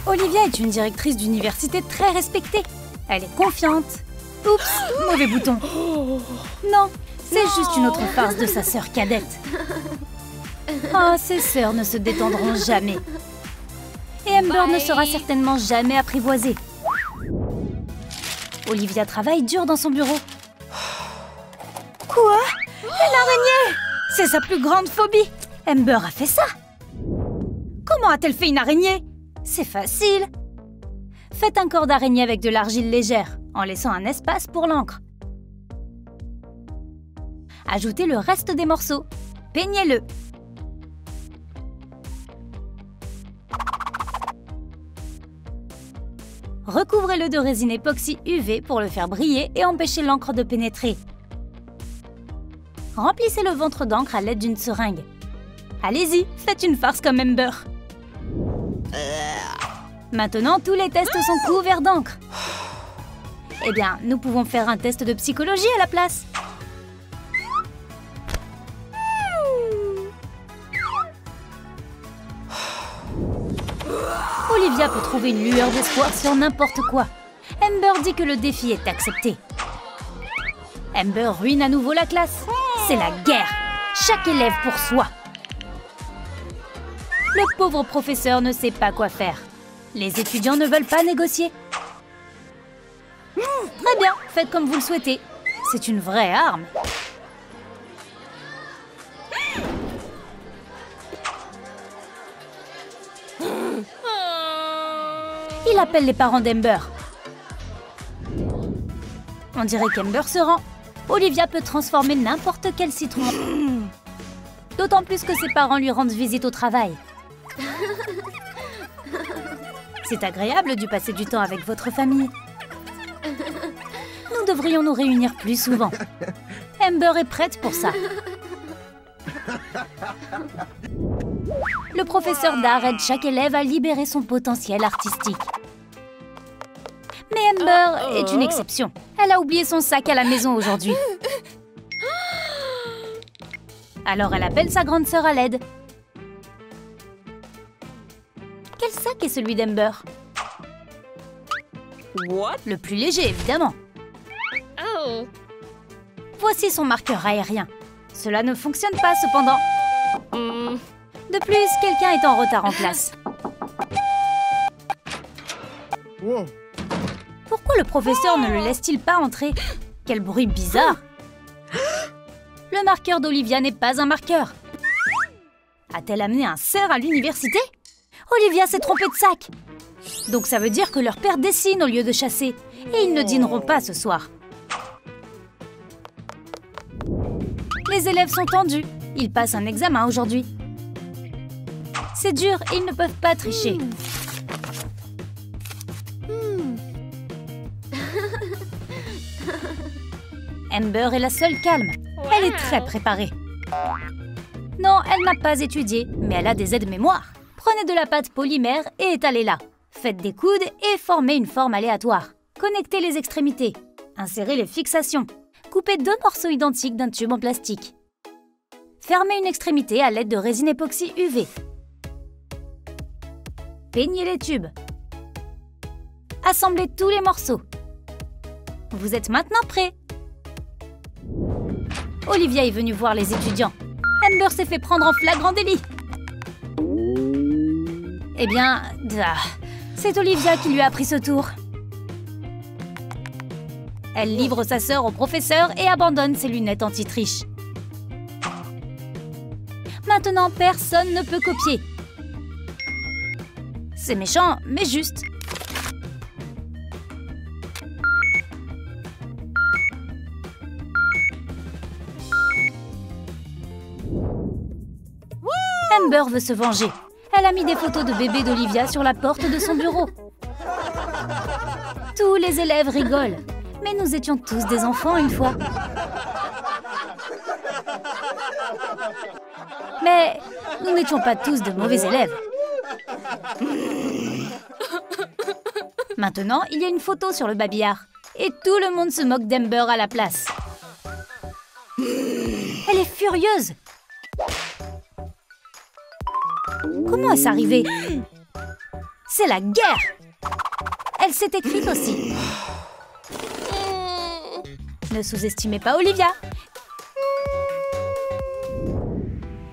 Olivia est une directrice d'université très respectée. Elle est confiante. Oups, mauvais bouton. Non, c'est juste une autre farce de sa sœur cadette. Oh, ses sœurs ne se détendront jamais. Et Amber ne sera certainement jamais apprivoisée. Olivia travaille dur dans son bureau. Quoi? Une araignée! C'est sa plus grande phobie. Amber a fait ça. Comment a-t-elle fait une araignée? C'est facile. Faites un corps d'araignée avec de l'argile légère, en laissant un espace pour l'encre. Ajoutez le reste des morceaux. Peignez-le. Recouvrez-le de résine époxy UV pour le faire briller et empêcher l'encre de pénétrer. Remplissez le ventre d'encre à l'aide d'une seringue. Allez-y, faites une farce comme Amber. Maintenant, tous les tests sont couverts d'encre. Eh bien, nous pouvons faire un test de psychologie à la place. Olivia peut trouver une lueur d'espoir sur n'importe quoi. Amber dit que le défi est accepté. Amber ruine à nouveau la classe. C'est la guerre. Chaque élève pour soi. Le pauvre professeur ne sait pas quoi faire. Les étudiants ne veulent pas négocier. Très bien, faites comme vous le souhaitez. C'est une vraie arme. Il appelle les parents d'Amber. On dirait qu'Amber se rend. Olivia peut transformer n'importe quel citron. D'autant plus que ses parents lui rendent visite au travail. C'est agréable de passer du temps avec votre famille. Nous devrions nous réunir plus souvent. Amber est prête pour ça. Le professeur d'art aide chaque élève à libérer son potentiel artistique. Mais Amber est une exception. Elle a oublié son sac à la maison aujourd'hui. Alors elle appelle sa grande sœur à l'aide. Quel sac est celui d'Amber? Le plus léger, évidemment. Voici son marqueur aérien. Cela ne fonctionne pas, cependant. De plus, quelqu'un est en retard en classe. Pourquoi le professeur ne le laisse-t-il pas entrer? Quel bruit bizarre! Le marqueur d'Olivia n'est pas un marqueur. A-t-elle amené un cerf à l'université? Olivia s'est trompée de sac. Donc ça veut dire que leur père dessine au lieu de chasser. Et ils ne dîneront pas ce soir. Les élèves sont tendus. Ils passent un examen aujourd'hui. C'est dur et ils ne peuvent pas tricher. Amber est la seule calme. Elle est très préparée. Non, elle n'a pas étudié, mais elle a des aides-mémoire. Prenez de la pâte polymère et étalez-la. Faites des coudes et formez une forme aléatoire. Connectez les extrémités. Insérez les fixations. Coupez 2 morceaux identiques d'un tube en plastique. Fermez une extrémité à l'aide de résine époxy UV. Peignez les tubes. Assemblez tous les morceaux. Vous êtes maintenant prêts. Olivia est venue voir les étudiants. Amber s'est fait prendre en flagrant délit. Eh bien, c'est Olivia qui lui a appris ce tour. Elle livre sa sœur au professeur et abandonne ses lunettes anti-triche. Maintenant, personne ne peut copier. C'est méchant, mais juste. Amber veut se venger. Elle a mis des photos de bébé d'Olivia sur la porte de son bureau. Tous les élèves rigolent. Mais nous étions tous des enfants une fois. Mais nous n'étions pas tous de mauvais élèves. Maintenant, il y a une photo sur le babillard. Et tout le monde se moque d'Amber à la place. Elle est furieuse. Comment est-ce arrivé? C'est la guerre! Elle s'est écrite aussi. Ne sous-estimez pas Olivia.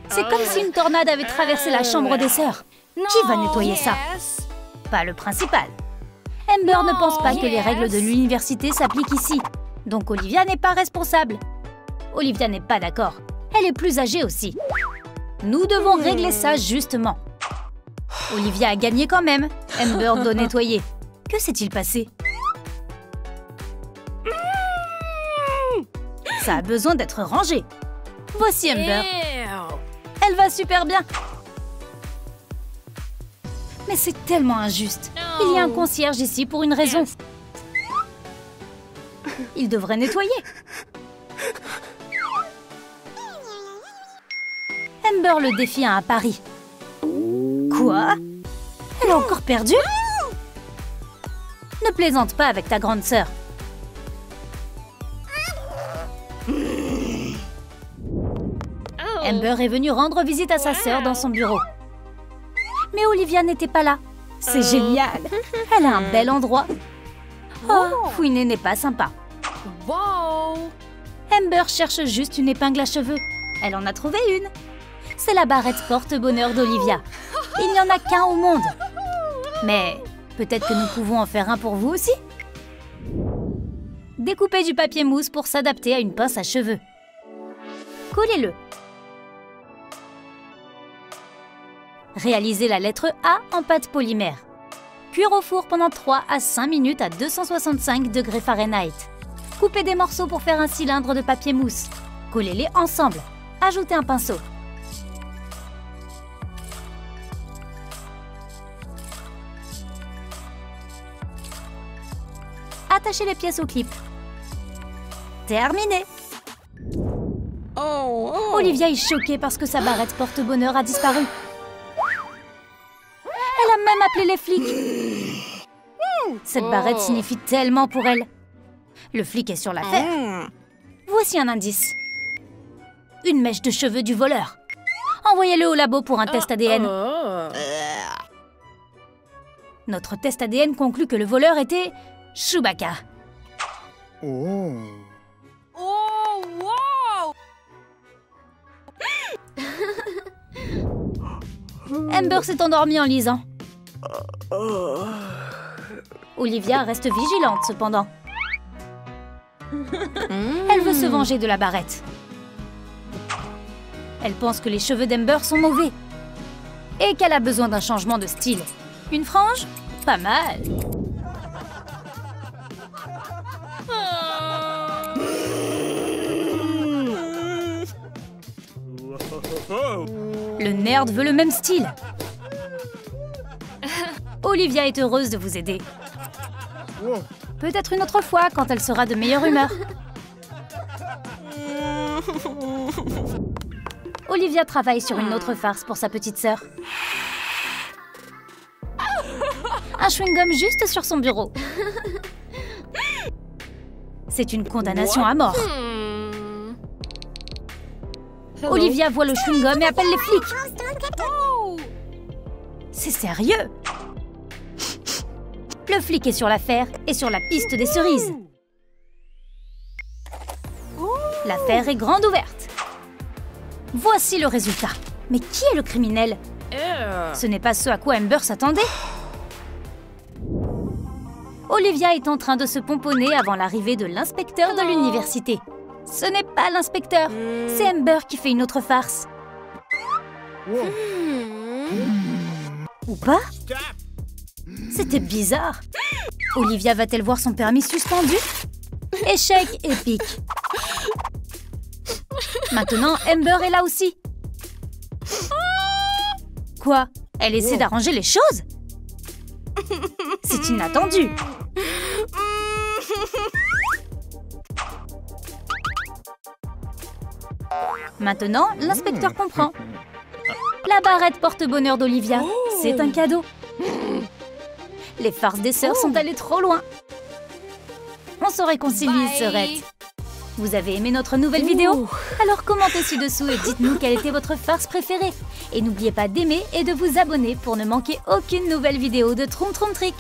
C'est comme si une tornade avait traversé la chambre des sœurs. Qui va nettoyer ça? Pas le principal. Amber ne pense pas que les règles de l'université s'appliquent ici. Donc Olivia n'est pas responsable. Olivia n'est pas d'accord. Elle est plus âgée aussi. Nous devons régler ça justement. Olivia a gagné quand même. Amber doit nettoyer. Que s'est-il passé? Ça a besoin d'être rangé. Voici Amber. Elle va super bien. Mais c'est tellement injuste. Il y a un concierge ici pour une raison. Il devrait nettoyer. Amber le défie à un pari. Quoi? Elle a encore perdu? Ne plaisante pas avec ta grande sœur. Amber est venue rendre visite à sa sœur dans son bureau. Mais Olivia n'était pas là. C'est génial. Elle a un bel endroit. Oh, fouiner n'est pas sympa. Amber cherche juste une épingle à cheveux. Elle en a trouvé une. C'est la barrette porte-bonheur d'Olivia. Il n'y en a qu'un au monde. Mais peut-être que nous pouvons en faire un pour vous aussi. Découpez du papier mousse pour s'adapter à une pince à cheveux. Collez-le. Réalisez la lettre A en pâte polymère. Cuire au four pendant 3 à 5 minutes à 265 degrés Fahrenheit. Coupez des morceaux pour faire un cylindre de papier mousse. Collez-les ensemble. Ajoutez un pinceau. Attachez les pièces au clip. Terminé! Olivia est choquée parce que sa barrette porte-bonheur a disparu. Elle a même appelé les flics. Cette barrette signifie tellement pour elle. Le flic est sur l'affaire. Voici un indice. Une mèche de cheveux du voleur. Envoyez-le au labo pour un test ADN. Notre test ADN conclut que le voleur était Chewbacca. Amber s'est endormie en lisant. Olivia reste vigilante cependant. Elle veut se venger de la barrette. Elle pense que les cheveux d'Amber sont mauvais et qu'elle a besoin d'un changement de style. Une frange? Pas mal. Le nerd veut le même style. Olivia est heureuse de vous aider. Peut-être une autre fois quand elle sera de meilleure humeur. Olivia travaille sur une autre farce pour sa petite sœur. Un chewing-gum juste sur son bureau. C'est une condamnation à mort. Olivia voit le chewing-gum et appelle les flics. C'est sérieux? Le flic est sur l'affaire et sur la piste des cerises. L'affaire est grande ouverte. Voici le résultat. Mais qui est le criminel? Ce n'est pas ce à quoi Amber s'attendait. Olivia est en train de se pomponner avant l'arrivée de l'inspecteur de l'université. Ce n'est pas l'inspecteur, c'est Amber qui fait une autre farce. Ou pas? C'était bizarre. Olivia va-t-elle voir son permis suspendu? Échec épique. Maintenant, Amber est là aussi. Quoi? Elle essaie d'arranger les choses? C'est inattendu. Maintenant, l'inspecteur comprend. La barrette porte-bonheur d'Olivia, c'est un cadeau. Les farces des sœurs sont allées trop loin. On se réconcilie, sœurette. Vous avez aimé notre nouvelle vidéo? Alors commentez ci-dessous et dites-nous quelle était votre farce préférée. Et n'oubliez pas d'aimer et de vous abonner pour ne manquer aucune nouvelle vidéo de Troum Troum Trick.